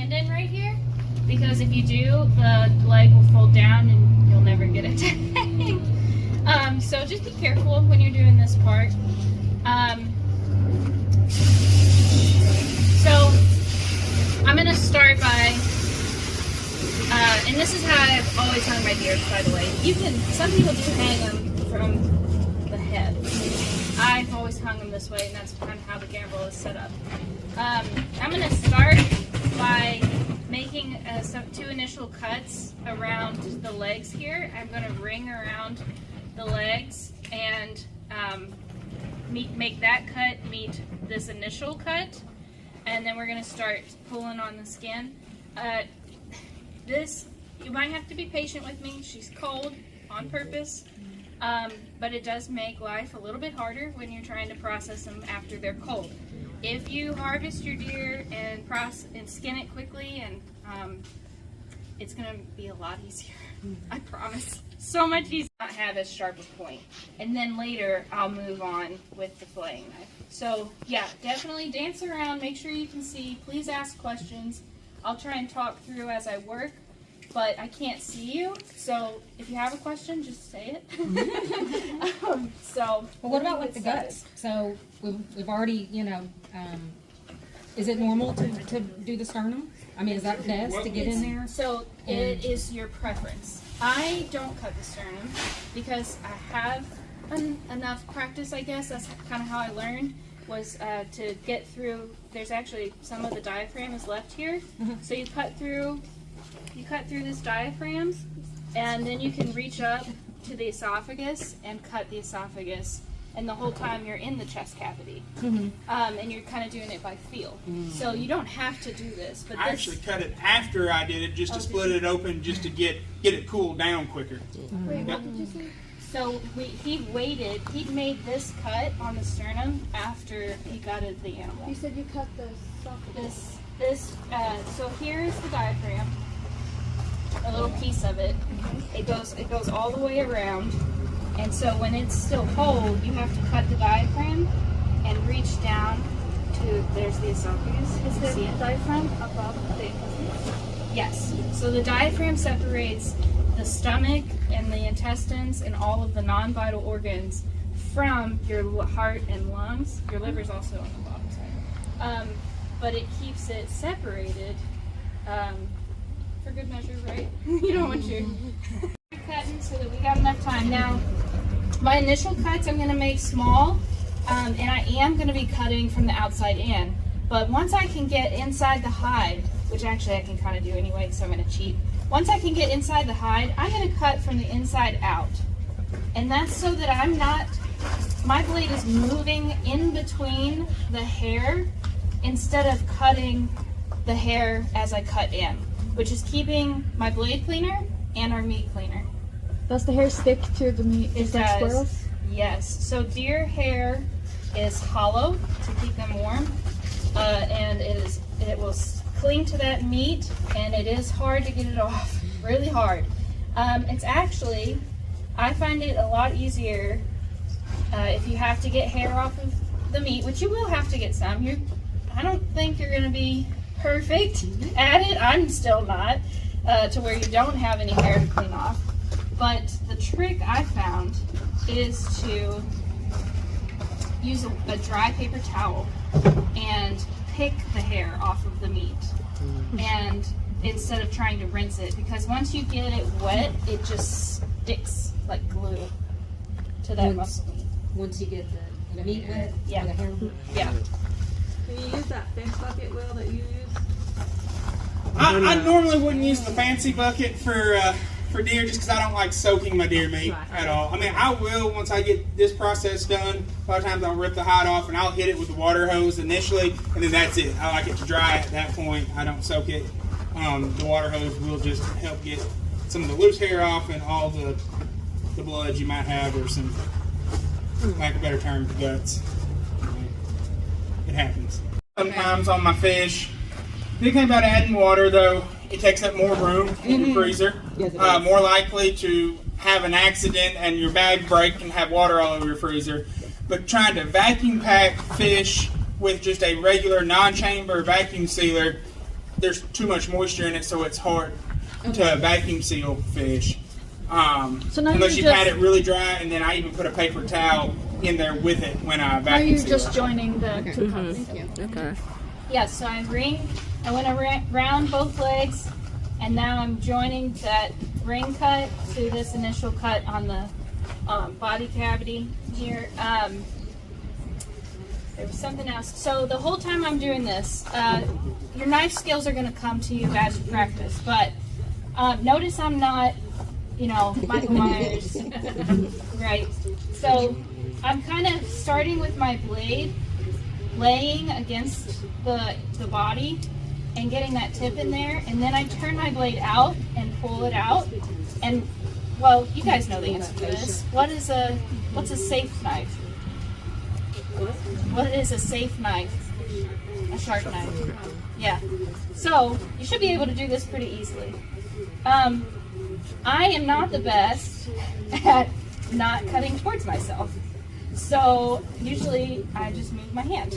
tendon right here, because if you do, the leg will fold down and you'll never get it to hang. So just be careful when you're doing this part. So I'm going to start by, and this is how I've always hung my deers, by the way. Some people do hang them from the head. I've always hung them this way, and that's kind of how the gambrel is set up. I'm going to start by making two initial cuts around the legs here. I'm going to ring around the legs and make that cut meet this initial cut, and then we're going to start pulling on the skin. You might have to be patient with me. She's cold on purpose, but it does make life a little bit harder when you're trying to process them after they're cold. If you harvest your deer and skin it quickly, and it's going to be a lot easier. I promise. So much easier. Not have as sharp a point. And then later I'll move on with the filleting knife. So yeah, definitely dance around. Make sure you can see. Please ask questions. I'll try and talk through as I work, but I can't see you. So if you have a question, just say it. Well, what about with the guts? So we've already, is it normal to do the sternum? I mean, is that best to get in there? So it is your preference. I don't cut the sternum because I have enough practice, I guess. That's kind of how I learned, was to get through. There's actually some of the diaphragm is left here. So you cut through this diaphragm, and then you can reach up to the esophagus and cut the esophagus. And the whole time you're in the chest cavity, and you're kind of doing it by feel. So you don't have to do this. But I actually cut it after I did it, just to split it open, just to get it cooled down quicker. Wait, what did you say? So he made this cut on the sternum after he gutted the animal. You said you cut the esophagus. So here's the diaphragm, a little piece of it. It goes all the way around. And so when it's still whole, you have to cut the diaphragm and reach down to, there's the esophagus. Is the diaphragm above the intestines? Yes. So the diaphragm separates the stomach and the intestines and all of the non-vital organs from your heart and lungs. Your liver's also on the bottom side. But it keeps it separated for good measure, right? You don't want your... cutting so that we got enough time. Now, my initial cuts I'm going to make small, and I am going to be cutting from the outside in. But once I can get inside the hide, which actually I can kind of do anyway, so I'm going to cheat. Once I can get inside the hide, I'm going to cut from the inside out. And that's so that my blade is moving in between the hair instead of cutting the hair as I cut in, which is keeping my blade cleaner and our meat cleaner. Does the hair stick to the meat? It does. Squirrels? Yes. So deer hair is hollow to keep them warm, and it will cling to that meat, and it is hard to get it off. Really hard. It's actually, I find it a lot easier if you have to get hair off of the meat, which you will have to get some. I don't think you're going to be perfect at it. I'm still not. To where you don't have any hair to clean off. But the trick I found is to use a dry paper towel and pick the hair off of the meat. And instead of trying to rinse it, because once you get it wet, it just sticks like glue to that muscle meat. Once you get the meat wet? Yeah. The hair wet? Yeah. Can you use that fence bucket, Will, that you use? I normally wouldn't use the fancy bucket for deer, just because I don't like soaking my deer meat at all. I mean, I will once I get this process done. A lot of times I'll rip the hide off and I'll hit it with the water hose initially, and then that's it. I like it to dry at that point. I don't soak it. The water hose will just help get some of the loose hair off and all the blood you might have, or some, lack of a better term, the guts. It happens. Sometimes on my fish. The thing about adding water, though, it takes up more room in your freezer. Yes, more likely to have an accident and your bag break and have water all over your freezer. But trying to vacuum pack fish with just a regular non-chamber vacuum sealer there's too much moisture in it, so it's hard to vacuum seal fish. So now Unless you're you pat just- it really dry, and then I even put a paper towel in there with it when I Now vacuum you're seal just it. joining the two cuts. Okay. Yeah, so I went around both legs, and now I'm joining that ring cut to this initial cut on the body cavity here. There was something else. So the whole time I'm doing this, your knife skills are going to come to you as you practice, but notice I'm not, Michael Myers. Right. So I'm kind of starting with my blade laying against the body and getting that tip in there, and then I turn my blade out and pull it out. And well, you guys know the answer to this. What's a safe knife? What is a safe knife? A sharp knife. Yeah. So you should be able to do this pretty easily. I am not the best at not cutting towards myself. So usually I just move my hand.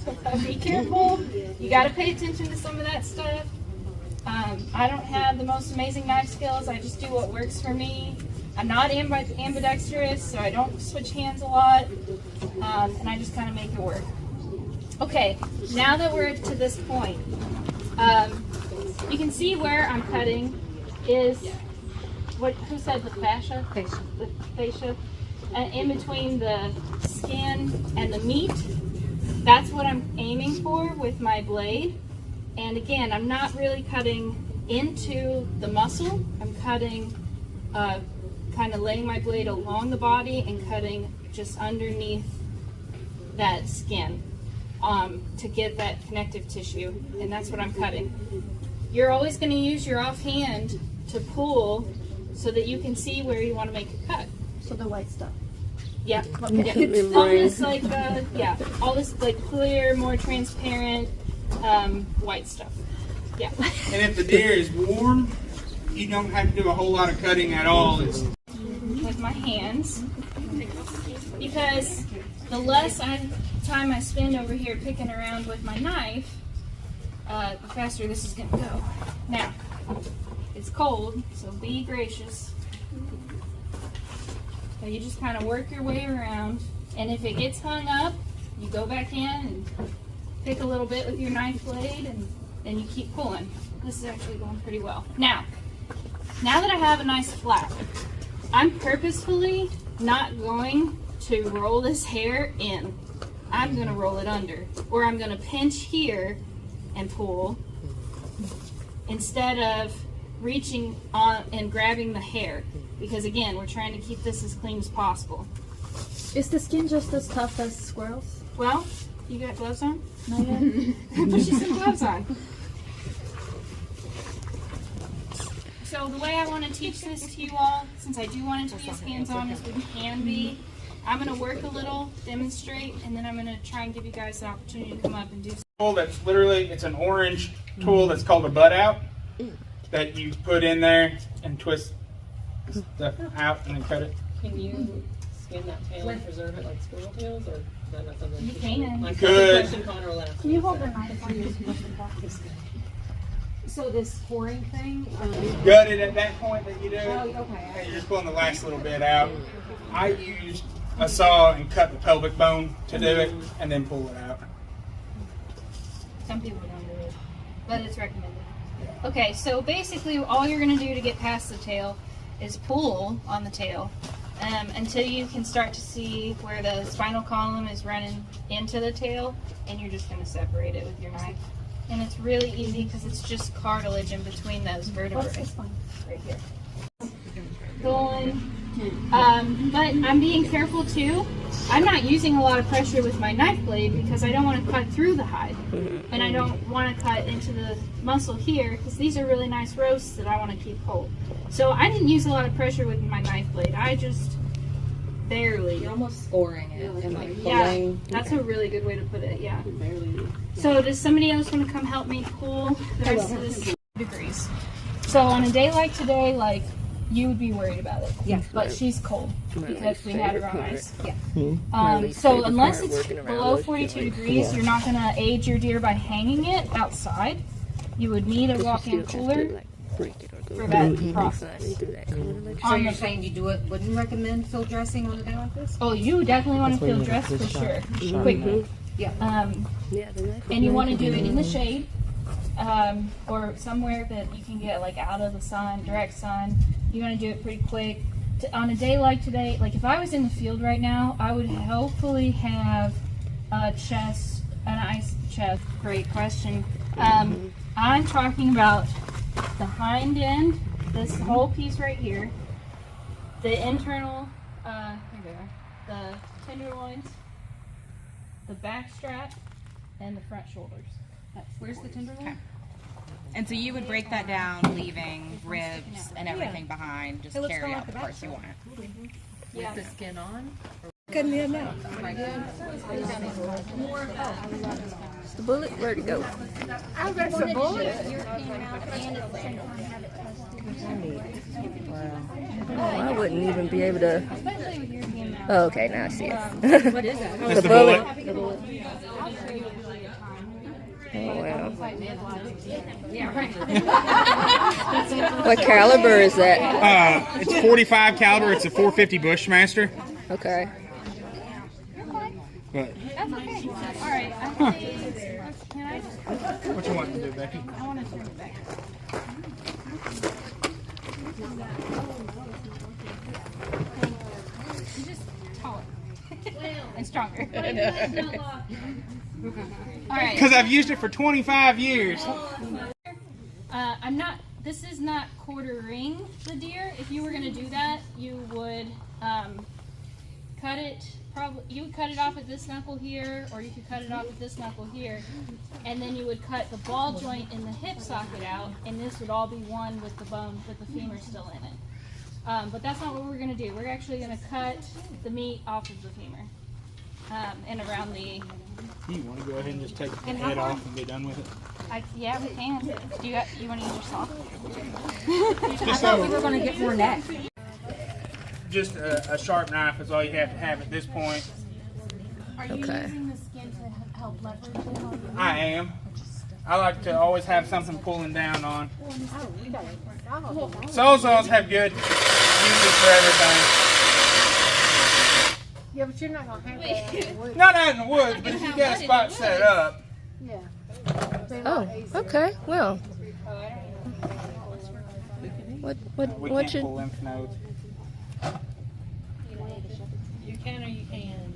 So be careful. You got to pay attention to some of that stuff. I don't have the most amazing knife skills. I just do what works for me. I'm not ambidextrous, so I don't switch hands a lot. And I just kind of make it work. Okay, now that we're to this point, you can see where I'm cutting is, who said the fascia? Fascia. The fascia. And in between the skin and the meat, that's what I'm aiming for with my blade. And again, I'm not really cutting into the muscle. I'm cutting, kind of laying my blade along the body and cutting just underneath that skin to get that connective tissue. And that's what I'm cutting. You're always going to use your offhand to pull so that you can see where you want to make a cut. So the white stuff. Yeah. Yeah. All this all this like clear, more transparent white stuff. Yeah. And if the deer is warm, you don't have to do a whole lot of cutting at all. It's With my hands, because the less time I spend over here picking around with my knife, the faster this is going to go. Now, it's cold, so be gracious. So you just kind of work your way around, and if it gets hung up, you go back in and pick a little bit with your knife blade, and then you keep pulling. This is actually going pretty well. Now that I have a nice flap, I'm purposefully not going to roll this hair in. I'm going to roll it under, or I'm going to pinch here and pull instead of reaching on and grabbing the hair, because again, we're trying to keep this as clean as possible. Is the skin just as tough as squirrels? Well, you got gloves on? Not yet. Put you some gloves on. So the way I want to teach this to you all, since I do want it to be as hands-on as we can be, I'm going to work a little, demonstrate, and then I'm going to try and give you guys an opportunity to come up and do something. tool that's literally, it's an orange tool that's called a butt out that you put in there and twist the stuff out and then cut it. Can you skin that tail and preserve it like squirrel tails, or is that not something? You can. Like, You that's a could. question Connor will ask. Can you hold the knife while you're supposed to practice? So this pouring thing, Gut it at that point that you do. okay. And you're just pulling the last little bit out. I used a saw and cut the pelvic bone to do it and then pull it out. Some people don't do it, but it's recommended. Okay, so basically all you're going to do to get past the tail is pull on the tail until you can start to see where the spinal column is running into the tail, and you're just going to separate it with your knife. And it's really easy because it's just cartilage in between those vertebrae. What's this one? Right here. Going. But I'm being careful too. I'm not using a lot of pressure with my knife blade because I don't want to cut through the hide. And I don't want to cut into the muscle here because these are really nice roasts that I want to keep whole. So I didn't use a lot of pressure with my knife blade. I just barely. You're almost scoring it and like Yeah, pulling. that's a really good way to put it, yeah. Barely. So does somebody else want to come help me pull the rest of this degrees? So on a day like today, like, you would be worried about it. Yeah. But she's cold because we had her on ice. Yeah. So unless it's below 42 degrees, you're not going to age your deer by hanging it outside. you would need a walk-in cooler for that process. So you're saying you wouldn't recommend field dressing on a day like this? Oh, you definitely want to field dress for sure. Quickly. Yeah. And you want to do it in the shade, or somewhere that you can get like out of the sun, direct sun. You want to do it pretty quick. On a day like today, like if I was in the field right now, I would hopefully have an ice chest. Great question. I'm talking about the hind end, this whole piece right here, the internal, here they are, the tenderloins, the back strap, and the front shoulders. Where's the tenderloin? And so you would break that down, leaving ribs and everything behind, just carry out the parts you want. Yeah. The skin on? The bullet, where'd it go? I wouldn't even be able to. Oh, okay, now I see it. What is it? That's the bullet. Oh, wow. What caliber is that? It's 45 caliber. It's a 450 Bushmaster. Okay. But That's okay. All right. I think, can I just, what you want to do, Becky? I want to turn it back. You just taller and stronger. All right. Because I've used it for 25 years. I'm not. This is not quartering the deer. If you were going to do that, you would cut it. You would cut it off at this knuckle here, or you could cut it off at this knuckle here, and then you would cut the ball joint and the hip socket out, and this would all be one with the bone, with the femur still in it. But that's not what we're going to do. We're actually going to cut the meat off of the femur and around the. You want to go ahead and just take the head off and be done with it? Yeah, we can. Do you want to use your saw? I thought we were going to get more neck. Just a sharp knife is all you have to have at this point. Are you Okay. using the skin to help leverage it on your I am. I like to always have something pulling down on. Sawzalls have good uses for everything. Yeah, but you're not gonna have that out in the woods. Not out in the woods, but if you got a spot set up. Yeah. Oh, okay. Well, We what can't should? pull lymph nodes. You can or you can.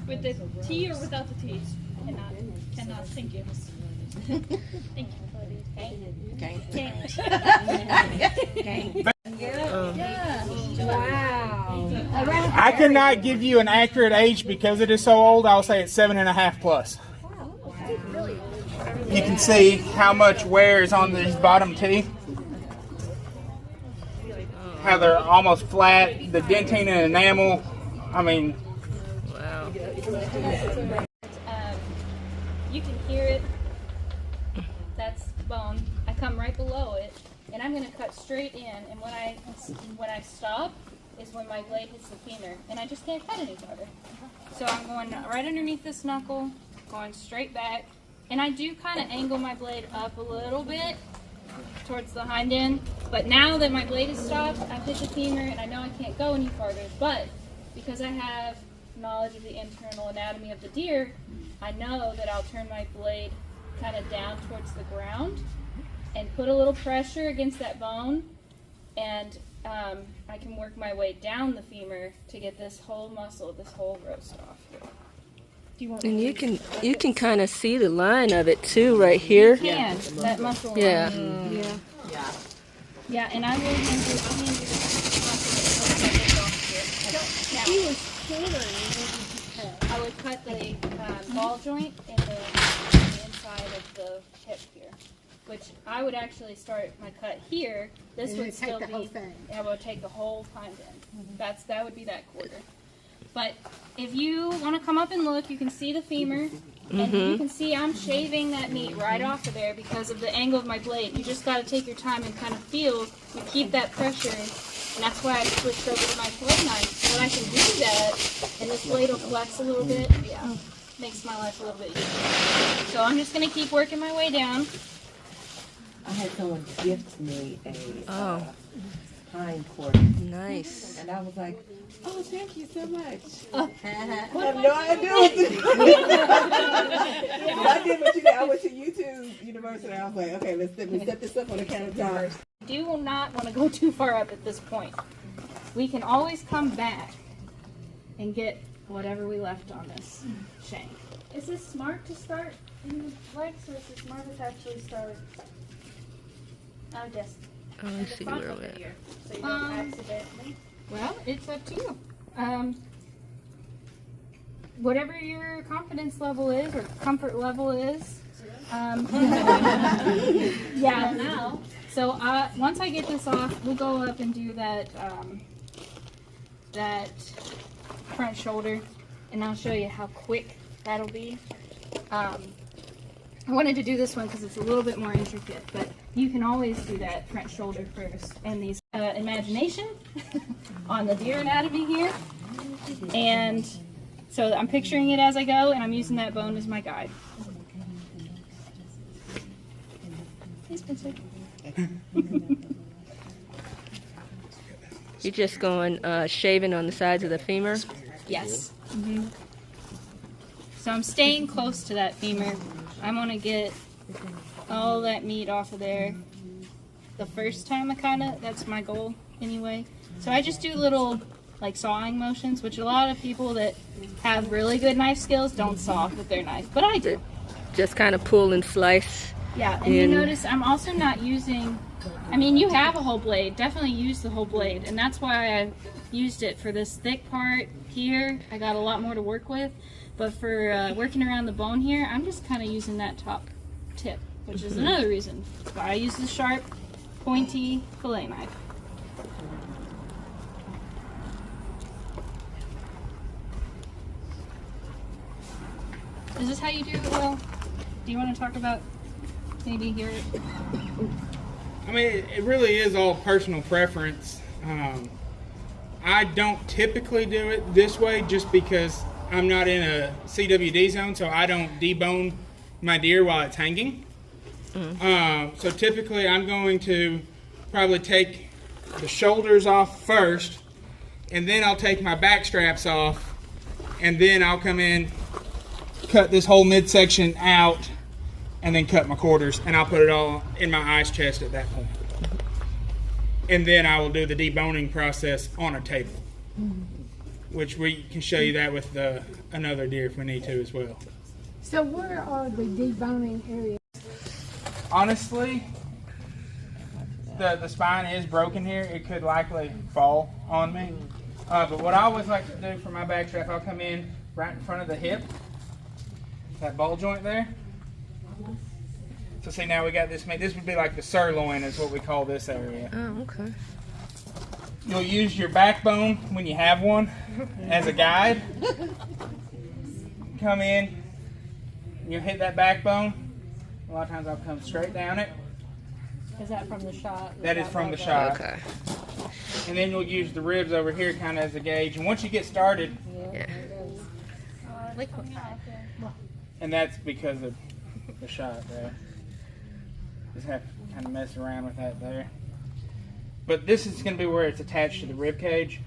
With the T or without the T? Cannot. Thank you. Thank you. I cannot give you an accurate age because it is so old. I'll say it's 7.5 plus. You can see how much wear is on these bottom teeth. How they're almost flat. The dentine and enamel. I mean, Wow. You can hear it. That's bone. I come right below it, and I'm going to cut straight in. And when I stop, is when my blade hits the femur, and I just can't cut any farther. So I'm going right underneath this knuckle, going straight back, and I do kind of angle my blade up a little bit towards the hind end. But now that my blade is stopped, I've hit the femur, and I know I can't go any farther. But because I have knowledge of the internal anatomy of the deer, I know that I'll turn my blade kind of down towards the ground and put a little pressure against that bone, and I can work my way down the femur to get this whole muscle, this whole roast off. And you can kind of see the line of it too, right here. You can, that muscle line. Yeah. Yeah, and I will hand you now, He was shorter than what you cut. I would cut the ball joint in the inside of the hip here, which I would actually start my cut here. This And would you take still the be, whole thing. I would take the whole hind end. That would be that quarter. But if you want to come up and look, you can see the femur, and you can see I'm shaving that meat right off of there because of the angle of my blade. You just got to take your time and kind of feel. You keep that pressure, and that's why I switched over to my blade knife, so that I can do that, and this blade will flex a little bit. Yeah. makes my life a little bit easier. So I'm just going to keep working my way down. I had someone gift me a Oh, pine quarter, nice. and I was like, "Oh, thank you so much." Oh. I have no idea what to do. I did what you did. I went to YouTube University. I was like, "Okay, let me set this up on the countertop." You will not want to go too far up at this point. We can always come back and get whatever we left on this shank. Is it smart to start in the legs, or is it smarter to actually start? I guess. Let's see where we're at. Here, so you don't accidentally. Well, it's up to you. Whatever your confidence level is or comfort level is. Yeah. Now. So once I get this off, we'll go up and do that that front shoulder, and I'll show you how quick that'll be. I wanted to do this one because it's a little bit more intricate, but you can always do that front shoulder first. And these imagination on the deer anatomy here. And so I'm picturing it as I go, and I'm using that bone as my guide. Hey, Spencer. You're just going shaving on the sides of the femur? Yes. Mm-hmm. So I'm staying close to that femur. I want to get all that meat off of there the first time that's my goal anyway. So I just do little like sawing motions, which a lot of people that have really good knife skills don't saw with their knife, but I do. Just kind of pull and slice. Yeah, and you notice I'm also not using, I mean, you have a whole blade, definitely use the whole blade, and that's why I used it for this thick part here. I got a lot more to work with, but for working around the bone here, I'm just kind of using that top tip, which is another reason why I use the sharp, pointy fillet knife. Is this how you do it, Will? Do you want to talk about maybe here? I mean, it really is all personal preference. I don't typically do it this way just because I'm not in a CWD zone, so I don't debone my deer while it's hanging. So typically I'm going to probably take the shoulders off first, and then I'll take my back straps off, and then I'll come in, cut this whole midsection out, and then cut my quarters, and I'll put it all in my ice chest at that point. And then I will do the deboning process on a table, which we can show you that with another deer if we need to as well. So where are the deboning areas? Honestly, the spine is broken here. It could likely fall on me. But what I always like to do for my back strap, I'll come in right in front of the hip, that ball joint there. So see, now we got this made. This would be like the sirloin is what we call this area. Oh, okay. You'll use your backbone when you have one as a guide. Come in, you'll hit that backbone. A lot of times I'll come straight down it. Is that from the shot? That is from the shot. Okay. And then you'll use the ribs over here kind of as a gauge. And once you get started, Yeah. and that's because of the shot there. Just have to kind of mess around with that there. But this is going to be where it's attached to the rib cage.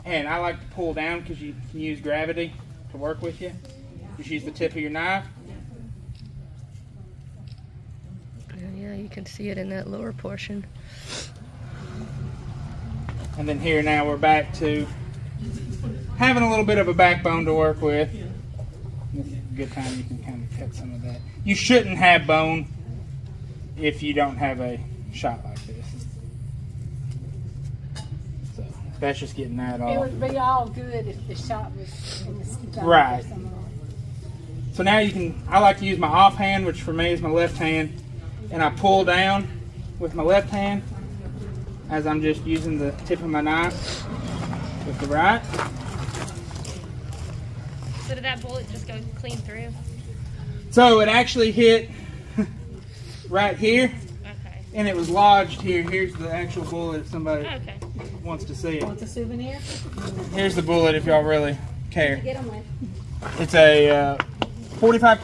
And I like to pull down because you can use gravity to work with you. Just use the tip of your knife. Yeah, you can see it in that lower portion. And then here now we're back to having a little bit of a backbone to work with. This is a good time you can kind of cut some of that. You shouldn't have bone if you don't have a shot like this. So that's just getting that It off. would be all good if the shot was in the stomach Right. or something. So now you can, I like to use my offhand, which for me is my left hand, and I pull down with my left hand as I'm just using the tip of my knife with the right. So did that bullet just go clean through? So it actually hit right here, Okay. and it was lodged here. Here's the actual bullet. Somebody, Okay. wants to see it. Wants a souvenir? Here's the bullet if y'all really care. Get them with. It's a 45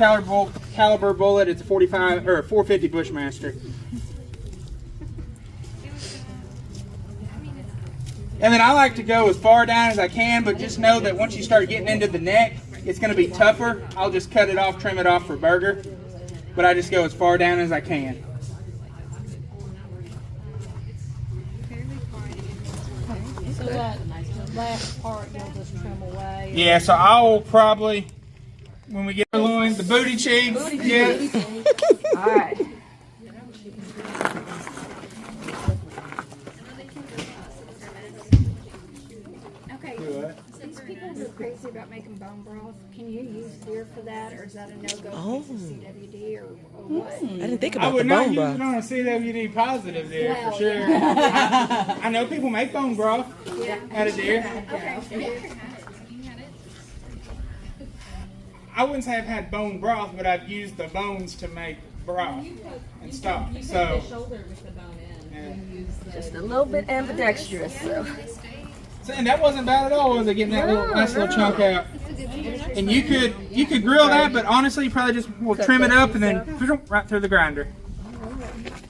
caliber bullet. It's a 45 or a 450 Bushmaster. And then I like to go as far down as I can, but just know that once you start getting into the neck, it's going to be tougher. I'll just cut it off, trim it off for burger. But I just go as far down as I can. So that last part you'll just trim away. Yeah, so I will probably, when we get the loin, the booty cheeks. Yeah. All right. Okay. These people who are crazy about making bone broth, can you use deer for that, or is that a no-go for CWD, or what? I didn't think I about would the not bone use broth. it on a CWD positive deer Well, for sure. I know people make bone broth out of deer. I wouldn't say I've had bone broth, but I've used the bones to make broth and stock. So, Shoulder with the bone in. Just a little bit ambidextrous. So. and that wasn't bad at all, was it? Getting that nice little chunk out. And you could grill that, but honestly, you probably just will trim it up and then right through the grinder.